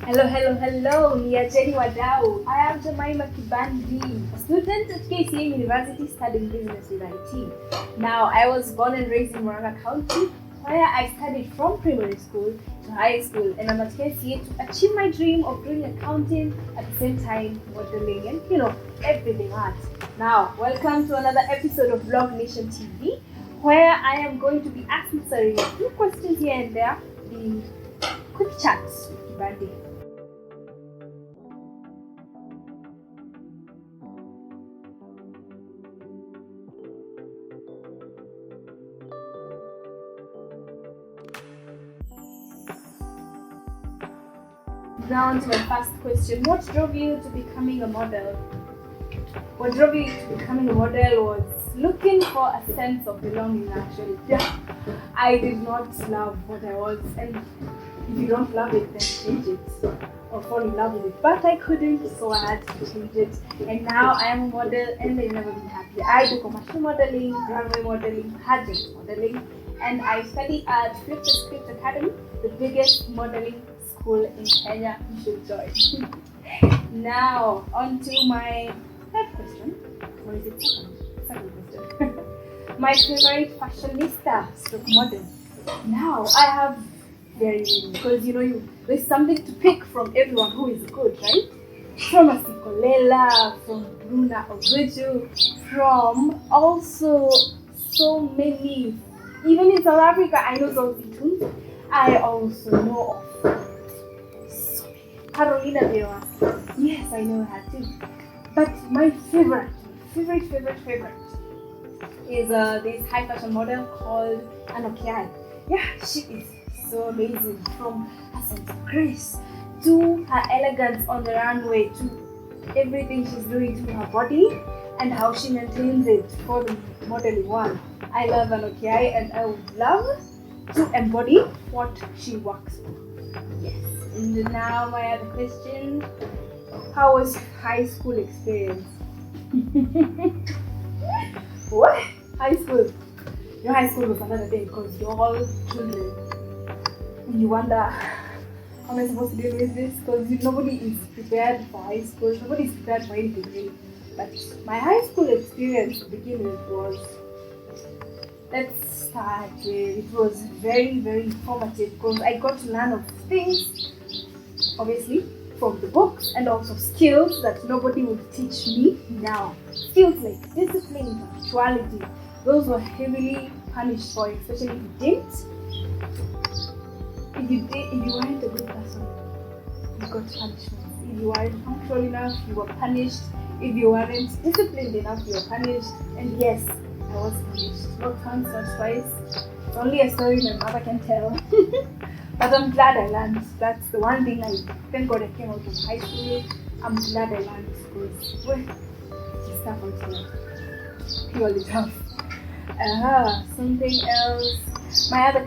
Hello, Niajeni Wadau. I am Jemima Kibandi, a student at KCA University studying business with IT. Now, I was born and raised in Murang'a County, where I studied from primary school to high school, and I'm at KCA to achieve my dream of doing accounting at the same time modeling and, everything art. Now, welcome to another episode of Vlog Nation TV, where I am going to be answering a few questions here and there, the quick chats with Kibandi. Now on to my first question. What drove you to becoming a model? What drove you to becoming a model was looking for a sense of belonging, actually. Yeah, I did not love what I was, and if you don't love it, then change it or fall in love with it. But I couldn't, so I had to change it. And now I am a model, and I've never been happier. I do commercial modeling, runway modeling, pageant modeling, and I study at Flip the Script Academy, the biggest modeling school in Kenya. You should join. Now, on to my third question. Or is it second question? My favorite fashionista stroke model. Now, I have very many because there's something to pick from everyone who is good, right? From Asikolela, from Bruna Oguju, from also so many. Even in South Africa, I know Zoe Tunes. I also know of Carolina Vera. Yes, I know her too. But my favorite is this high fashion model called Anokiai. Yeah, she is so amazing. From her sense of grace to her elegance on the runway to everything she's doing to her body and how she maintains it for the modeling one. I love Anokiai and I would love to embody what she works for. Yes. And now my other question, how was high school experience? What? High school? Your high school was another day because you're all children. And you wonder, how am I supposed to deal with this? Because nobody is prepared for high school, nobody is prepared for anything really. But my high school experience to begin with was, let's start with, it was very, very informative because I got to learn of things, obviously, from the books and also skills that nobody would teach me now. Skills like discipline, punctuality, those were heavily punished for, especially if you didn't. If you weren't a good person, you got punishment. If you weren't punctual enough, you were punished. If you weren't disciplined enough, you were punished. And yes, I was punished. Not once, not twice. It's only a story my mother can tell. But I'm glad I learned. That's the one thing thank God I came out of high school. I'm glad I learned because it's tough out here. Purely tough. Something else. My other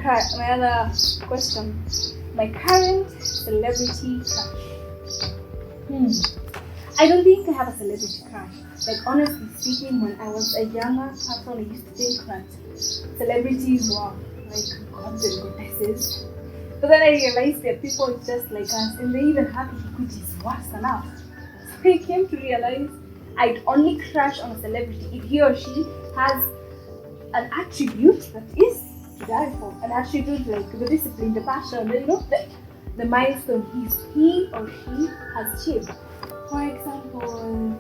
question. My current celebrity crush. I don't think I have a celebrity crush. Like honestly speaking, when I was a younger person, I used to think that celebrities were like gods and goddesses. But then I realized that people just like us, and they even have iniquities worse enough. So I came to realize I'd only crush on a celebrity if he or she has an attribute that is to die for. An attribute like the discipline, the passion, the milestone he or she has achieved. For example,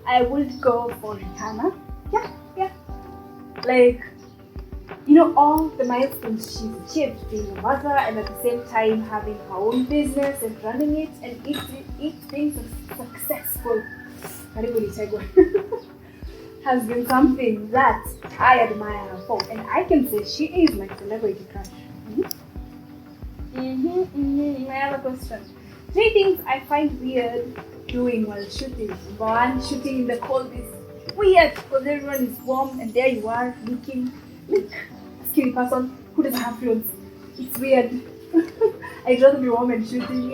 I would go for Rihanna. Yeah. Like, all the milestones she's achieved, being a mother and at the same time having her own business and running it and it being successful has been something that I admire her for, and I can say she is my celebrity crush. My other question. 3 things I find weird doing while shooting. Number 1, shooting in the cold is weird because everyone is warm and there you are looking like a skinny person who doesn't have clothes. It's weird. I'd rather be warm and shooting,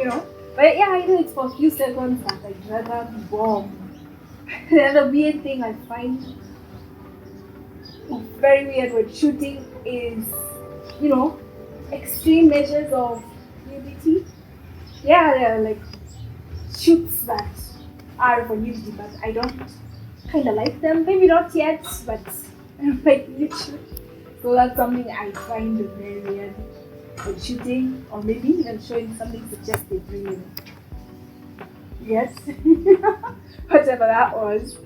But yeah, I know it's for a few seconds, but I'd rather be warm. The other weird thing I find very weird when shooting is, extreme measures of nudity. Yeah, there are like shoots that are for nudity, but I don't kind of like them. Maybe not yet, but I don't like nude shoots. So that's something I find very weird when shooting, or maybe even showing something suggestive, really. Yes, whatever that was.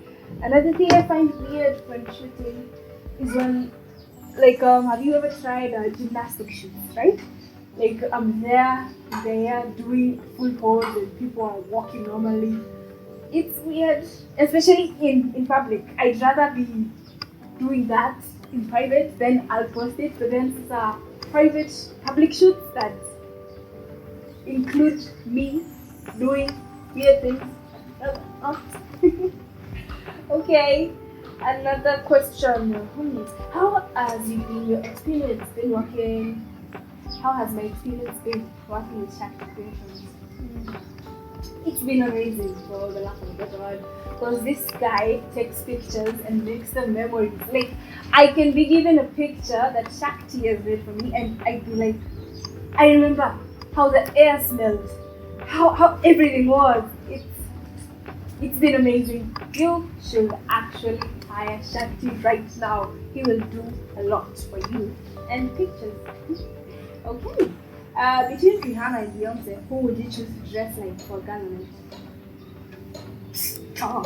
Another thing I find weird when shooting is when, like, have you ever tried gymnastic shoots, right? Like, I'm there doing full pose and people are walking normally. It's weird, especially in public. I'd rather be doing that in private, then I'll post it. But then it's a private public shoot that include me doing weird things. Okay, another question. How has your experience been working? How has my experience been working with Shark Creations? It's been amazing, for the lack of a better word, because this guy takes pictures and makes them memories. Like, I can be given a picture that Shakti has made for me, and I'd be like, I remember how the air smelled, how everything was. It's been amazing. You should actually hire Shakti right now. He will do a lot for you. And pictures. Okay. Between Rihanna and Beyonce, who would you choose to dress like for Gala? Oh,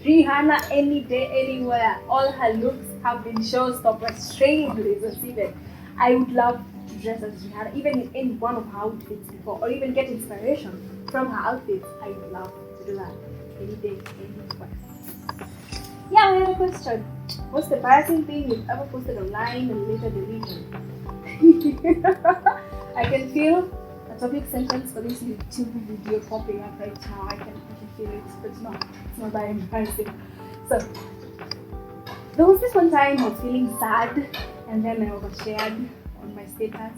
Rihanna any day, anywhere. All her looks have been showstoppers, trailblazers even. I would love to dress as Rihanna, even in any one of her outfits before, or even get inspiration from her outfits. I would love to do that any day, anywhere. Yeah, I have a question. What's the embarrassing thing you've ever posted online and later deleted? I can feel a topic sentence for this YouTube video popping up right now. I can feel it, but it's not that embarrassing. So, there was this one time I was feeling sad, and then I overshared on my status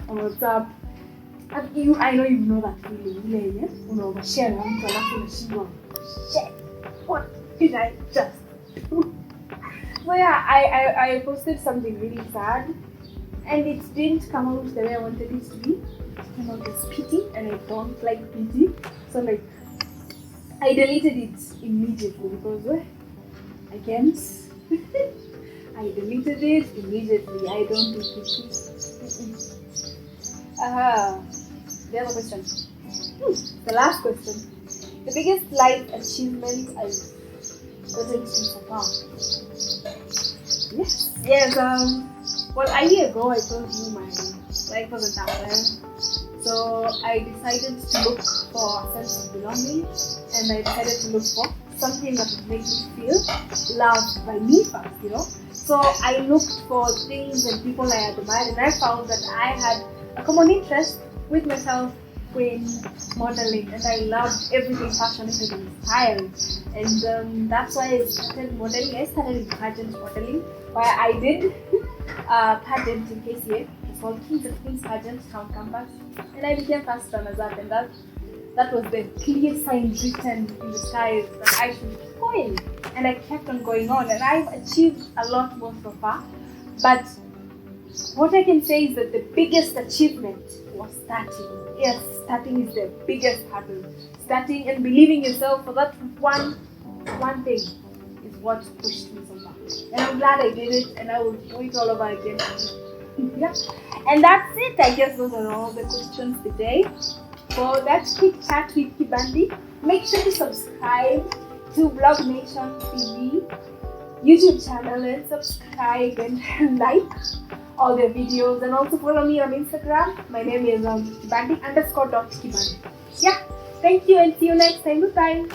on WhatsApp. And I know you know that feeling, yeah? When you overshare, I'm laughing. Shit, what did I just do? So yeah, I posted something really sad. And it didn't come out the way I wanted it to be. It came out as pity, and I don't like pity. So like, I deleted it immediately because I can't. I deleted it immediately. I don't do pity. The other question. The last question. The biggest life achievement I've gotten to so far. Yes. Well, a year ago I told you my life wasn't out there. So I decided to look for a sense of belonging, and I decided to look for something that would make me feel loved by me first, So I looked for things and people I admired, and I found that I had a common interest with myself in modeling, and I loved everything fashion, everything style. And that's why I started modeling. I started in pageant modeling, where I did pageant in KCA. It's called Kings and Queens Pageant Town Campus, and I became first runners up, and that was the clear sign written in the skies that I should keep going. And I kept on going on, and I've achieved a lot more so far. But what I can say is that the biggest achievement was starting. Yes, starting is the biggest hurdle. Starting and believing yourself for that one thing is what pushed me so far. And I'm glad I did it, and I will do it all over again. Yeah. And that's it. I guess those are all the questions today. For that quick chat with Kibandi, make sure to subscribe to Vlog Nation TV YouTube channel and subscribe and like all their videos, and also follow me on Instagram. My name is Kibandi _.Kibandi. Yeah, thank you and see you next time. Goodbye.